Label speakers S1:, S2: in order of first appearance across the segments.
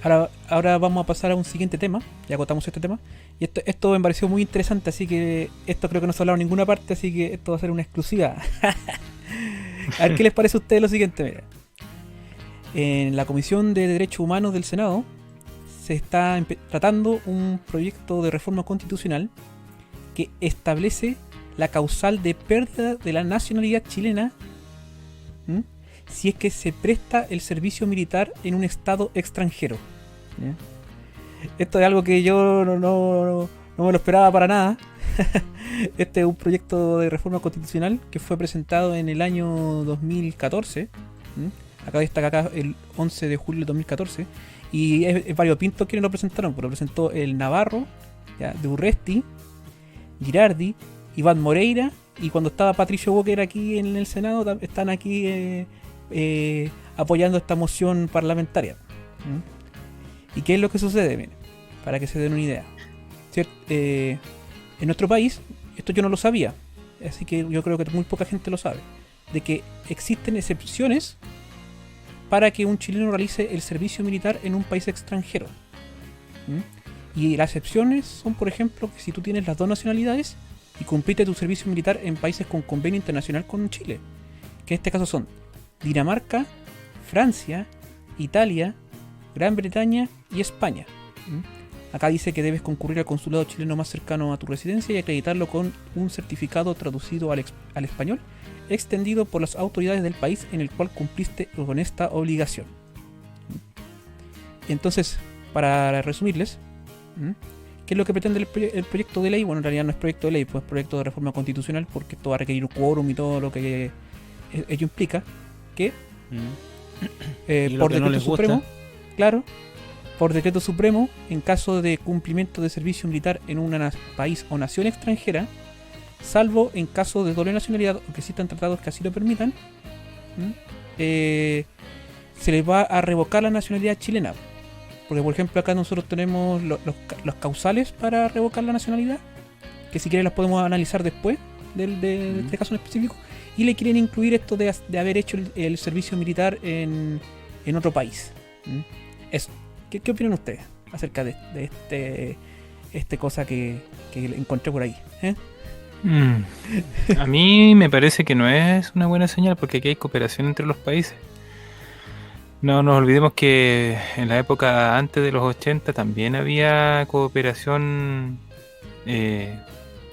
S1: Ahora vamos a pasar a un siguiente tema. Ya agotamos este tema. Y esto me pareció muy interesante, así que esto creo que no se ha hablado en ninguna parte, así que esto va a ser una exclusiva. A ver qué les parece a ustedes lo siguiente. Mira. En la Comisión de Derechos Humanos del Senado se está tratando un proyecto de reforma constitucional que establece la causal de pérdida de la nacionalidad chilena, ¿m?, si es que se presta el servicio militar en un estado extranjero. ¿Ya? Esto es algo que yo no me lo esperaba para nada. Este es un proyecto de reforma constitucional que fue presentado en el año 2014. Acá destaca el 11 de julio de 2014. Y es variopinto quienes lo presentaron. Pues lo presentó el Navarro, ¿ya?, de Urresti, Girardi, Iván Moreira. Y cuando estaba Patricio Walker aquí en el Senado, están aquí apoyando esta moción parlamentaria. ¿Y qué es lo que sucede? Miren, para que se den una idea. En nuestro país, esto yo no lo sabía, así que yo creo que muy poca gente lo sabe, de que existen excepciones para que un chileno realice el servicio militar en un país extranjero. Y las excepciones son, por ejemplo, que si tú tienes las dos nacionalidades y cumpliste tu servicio militar en países con convenio internacional con Chile, que en este caso son Dinamarca, Francia, Italia, Gran Bretaña y España. Acá dice que debes concurrir al consulado chileno más cercano a tu residencia y acreditarlo con un certificado traducido al español, extendido por las autoridades del país en el cual cumpliste con esta obligación. Entonces, para resumirles, ¿qué es lo que pretende el proyecto de ley? Bueno, en realidad no es proyecto de ley, pues es proyecto de reforma constitucional, porque esto va a requerir un quórum y todo lo que ello implica, que por decreto supremo, claro, por decreto supremo, en caso de cumplimiento de servicio militar en un país o nación extranjera, salvo en caso de doble nacionalidad o que existan tratados que así lo permitan, se les va a revocar la nacionalidad chilena. Porque, por ejemplo, acá nosotros tenemos los causales para revocar la nacionalidad, que si quieren las podemos analizar después de este caso en específico, y le quieren incluir esto de haber hecho el servicio militar en otro país. Eso. ¿Qué opinan ustedes acerca de este cosa que encontré por ahí?
S2: A mí me parece que no es una buena señal, porque aquí hay cooperación entre los países. No nos olvidemos que en la época antes de los 80 también había cooperación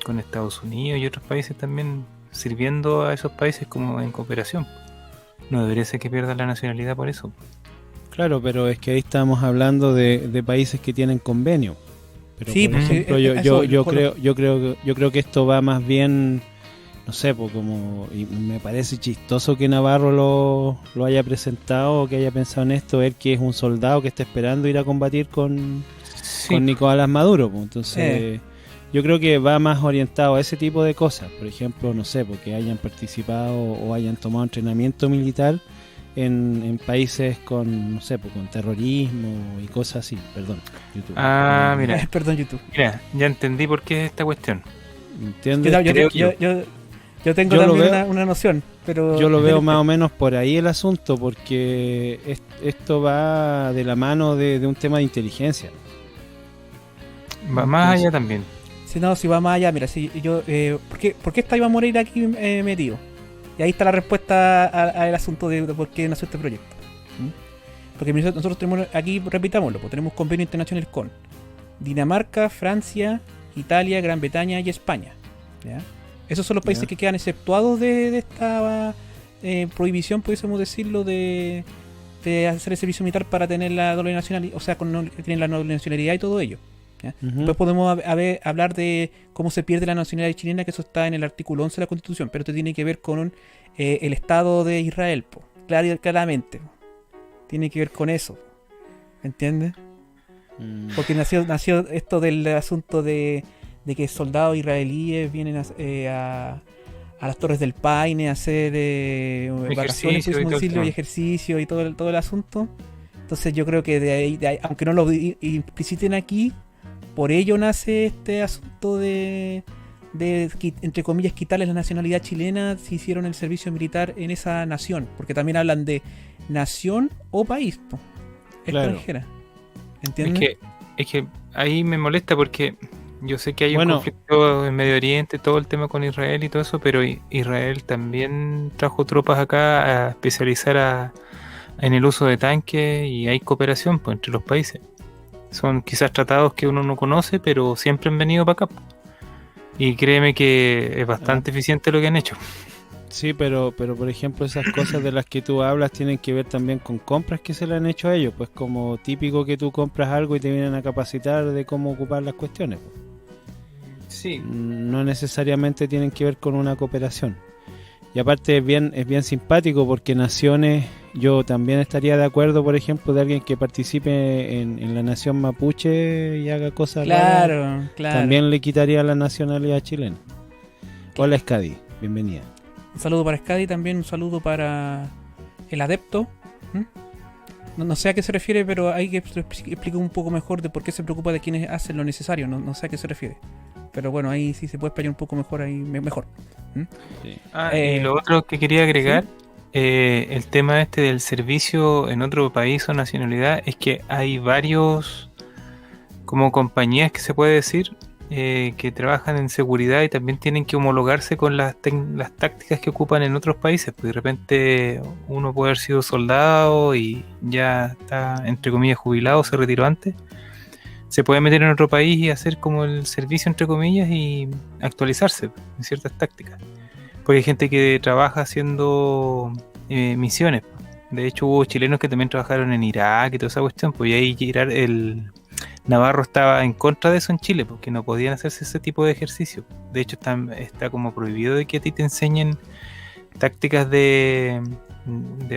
S2: con Estados Unidos y otros países también, sirviendo a esos países como en cooperación. No debería ser que pierdan la nacionalidad por eso.
S3: Claro, pero es que ahí estamos hablando de países que tienen convenio. Pero
S1: sí,
S3: por ejemplo, yo creo que esto va más bien, no sé, pues como, y me parece chistoso que Navarro lo haya presentado o que haya pensado en esto, él que es un soldado que está esperando ir a combatir con Nicolás Maduro, pues. Entonces yo creo que va más orientado a ese tipo de cosas. Por ejemplo, no sé, porque hayan participado o hayan tomado entrenamiento militar en países con, no sé, pues, con terrorismo y cosas así. Perdón, YouTube.
S2: Mira.
S1: Perdón, YouTube.
S2: Mira, ya entendí por qué es esta cuestión.
S3: ¿Entiendes?
S1: Yo tengo también una noción, pero
S3: yo lo veo más o menos por ahí el asunto, porque esto va de la mano de un tema de inteligencia.
S2: Va más allá también.
S1: Si va más allá, mira, si yo, ¿por qué está Iván Moreira aquí metido? Y ahí está la respuesta al asunto de por qué nació este proyecto. Porque nosotros tenemos aquí, repitámoslo, pues tenemos convenio internacional con Dinamarca, Francia, Italia, Gran Bretaña y España. ¿Ya? Esos son los países que quedan exceptuados de esta prohibición, pudiésemos decirlo, de hacer el servicio militar para tener la doble nacionalidad, o sea, tener la doble nacionalidad y todo ello. ¿Ya? Después podemos hablar de cómo se pierde la nacionalidad chilena, que eso está en el artículo 11 de la Constitución, pero esto tiene que ver con el Estado de Israel, claramente. Tiene que ver con eso, ¿entiendes? Porque nació esto del asunto de que soldados israelíes vienen a las Torres del Paine a hacer vacaciones, y ejercicio y todo el asunto. Entonces yo creo que de ahí, aunque no lo impliciten aquí, por ello nace este asunto de entre comillas, quitarles la nacionalidad chilena si hicieron el servicio militar en esa nación. Porque también hablan de nación o país, extranjera. ¿Entiendes?
S2: Es que ahí me molesta porque yo sé que hay un
S3: Bueno.
S2: conflicto en Medio Oriente, todo el tema con Israel y todo eso, pero Israel también trajo tropas acá a especializar en el uso de tanques y hay cooperación pues, entre los países. Son quizás tratados que uno no conoce, pero siempre han venido para acá. Y créeme que es bastante eficiente lo que han hecho.
S3: Sí, pero por ejemplo esas cosas de las que tú hablas tienen que ver también con compras que se le han hecho a ellos, pues como típico que tú compras algo y te vienen a capacitar de cómo ocupar las cuestiones. Pues.
S2: Sí.
S3: No necesariamente tienen que ver con una cooperación. Y aparte es bien simpático porque naciones, yo también estaría de acuerdo, por ejemplo, de alguien que participe en la nación mapuche y haga cosas raras,
S1: Claro.
S3: también le quitaría la nacionalidad chilena. Hola Scadi, bienvenida.
S1: Un saludo para Scadi, también un saludo para el adepto. No sé a qué se refiere, pero hay que explicar un poco mejor de por qué se preocupa de quienes hacen lo necesario. No sé a qué se refiere. Pero bueno, ahí sí se puede explayar un poco mejor, ahí mejor.
S3: Sí.
S2: Y lo otro que quería agregar, el tema este del servicio en otro país o nacionalidad, es que hay varios como compañías que se puede decir que trabajan en seguridad y también tienen que homologarse con las tácticas que ocupan en otros países, pues de repente uno puede haber sido soldado y ya está entre comillas jubilado, se retiró antes, se puede meter en otro país y hacer como el servicio entre comillas y actualizarse en ciertas tácticas, porque hay gente que trabaja haciendo misiones. De hecho hubo chilenos que también trabajaron en Irak y toda esa cuestión, pues y ahí el Navarro estaba en contra de eso en Chile, porque no podían hacerse ese tipo de ejercicio. De hecho está como prohibido de que a ti te enseñen tácticas de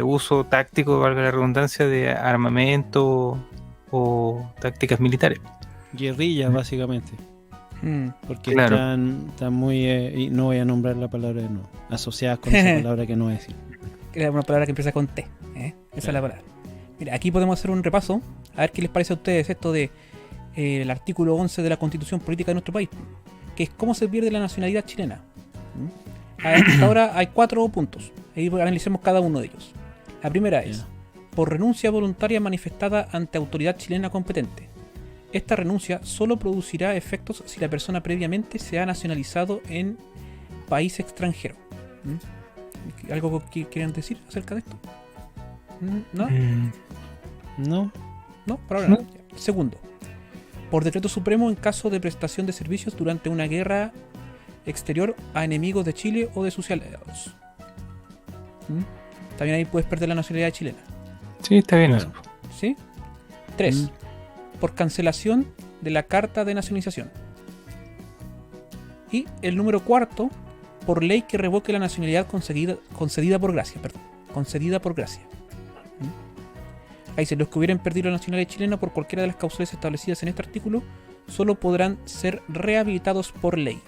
S2: uso táctico, valga la redundancia, de armamento o tácticas militares.
S3: Guerrillas, básicamente. Porque
S2: Claro.
S3: están muy, y no voy a nombrar la palabra de nuevo, asociadas con esa palabra que no voy a decir.
S1: Que es una palabra que empieza con T. Esa es la palabra. Mira, aquí podemos hacer un repaso. A ver qué les parece a ustedes esto de el artículo 11 de la Constitución Política de nuestro país, que es cómo se pierde la nacionalidad chilena. Hasta ahora hay 4 puntos. Ahí analicemos cada uno de ellos. La primera es por renuncia voluntaria manifestada ante autoridad chilena competente. Esta renuncia solo producirá efectos si la persona previamente se ha nacionalizado en país extranjero. ¿Algo que quieran decir acerca de esto? ¿No?
S3: No.
S1: Por ahora no. Segundo, por decreto supremo en caso de prestación de servicios durante una guerra exterior a enemigos de Chile o de sus aliados. También ahí puedes perder la nacionalidad chilena.
S2: Sí, está bien eso.
S1: ¿Sí? 3. Por cancelación de la carta de nacionalización. Y el número 4, por ley que revoque la nacionalidad concedida por gracia. Concedida por gracia. Ahí dice, los que hubieran perdido la nacionalidad chilena por cualquiera de las causales establecidas en este artículo solo podrán ser rehabilitados por ley.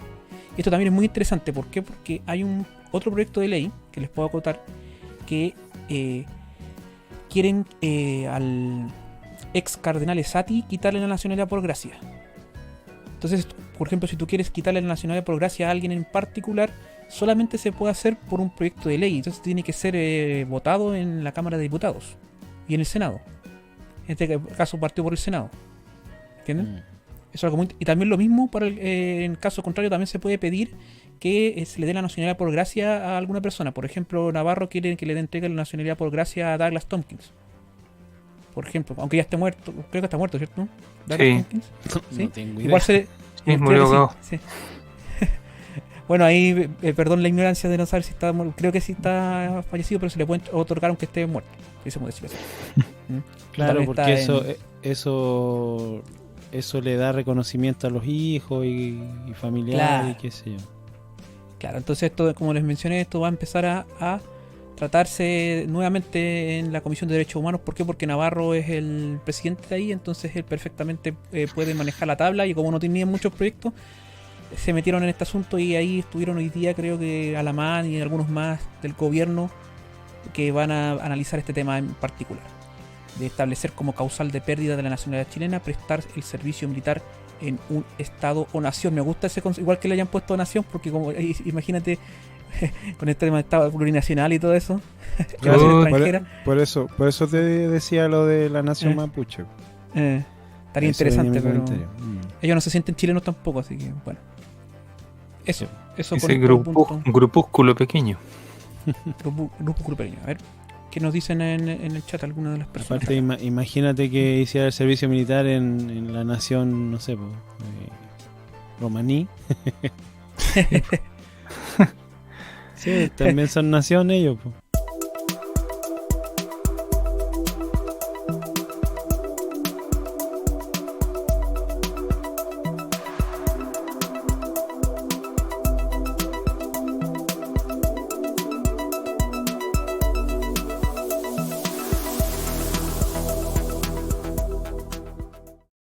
S1: Y esto también es muy interesante. ¿Por qué? Porque hay otro proyecto de ley que les puedo acotar que quieren al ex cardenal Esati quitarle la nacionalidad por gracia. Entonces, por ejemplo, si tú quieres quitarle la nacionalidad por gracia a alguien en particular, solamente se puede hacer por un proyecto de ley. Entonces tiene que ser votado en la Cámara de Diputados y en el Senado. En este caso partió por el Senado. ¿Entienden? Eso es algo muy... Y también lo mismo para en caso contrario también se puede pedir que se le dé la nacionalidad por gracia a alguna persona. Por ejemplo, Navarro quiere que le entregue la nacionalidad por gracia a Douglas Tompkins. Por ejemplo, aunque ya esté muerto, creo que está muerto, ¿cierto? Douglas Tompkins.
S3: ¿Sí? No tengo idea.
S1: Igual se
S2: Sí, murió.
S1: sí. Bueno, ahí, perdón la ignorancia de no saber si está muerto. Creo que sí está fallecido, pero se le puede otorgar aunque esté muerto. Eso podemos decir así.
S3: Claro, porque eso le da reconocimiento a los hijos y familiares,
S1: claro.
S3: Y qué sé yo.
S1: Claro, entonces esto, como les mencioné, esto va a empezar a tratarse nuevamente en la Comisión de Derechos Humanos. ¿Por qué? Porque Navarro es el presidente de ahí, entonces él perfectamente puede manejar la tabla, y como no tenían muchos proyectos, se metieron en este asunto y ahí estuvieron hoy día, creo que Alamán y algunos más del gobierno que van a analizar este tema en particular, de establecer como causal de pérdida de la nacionalidad chilena prestar el servicio militar en un estado o nación. Me gusta ese concepto, igual que le hayan puesto nación, porque como imagínate con este tema de estado plurinacional y todo eso.
S3: Claro, por eso te decía lo de la nación mapuche.
S1: Estaría
S3: Eso venía
S1: interesante,
S3: mi
S1: pero
S3: comentario.
S1: ellos no se sienten chilenos tampoco, así que bueno. Eso
S2: Ese
S1: con el punto.
S2: grupúsculo pequeño.
S1: Grupo pequeño. A ver, ¿qué nos dicen en el chat algunas de las personas?
S3: Aparte, imagínate que hiciera el servicio militar en la nación, no sé, romaní. Sí, también son nación ellos, po.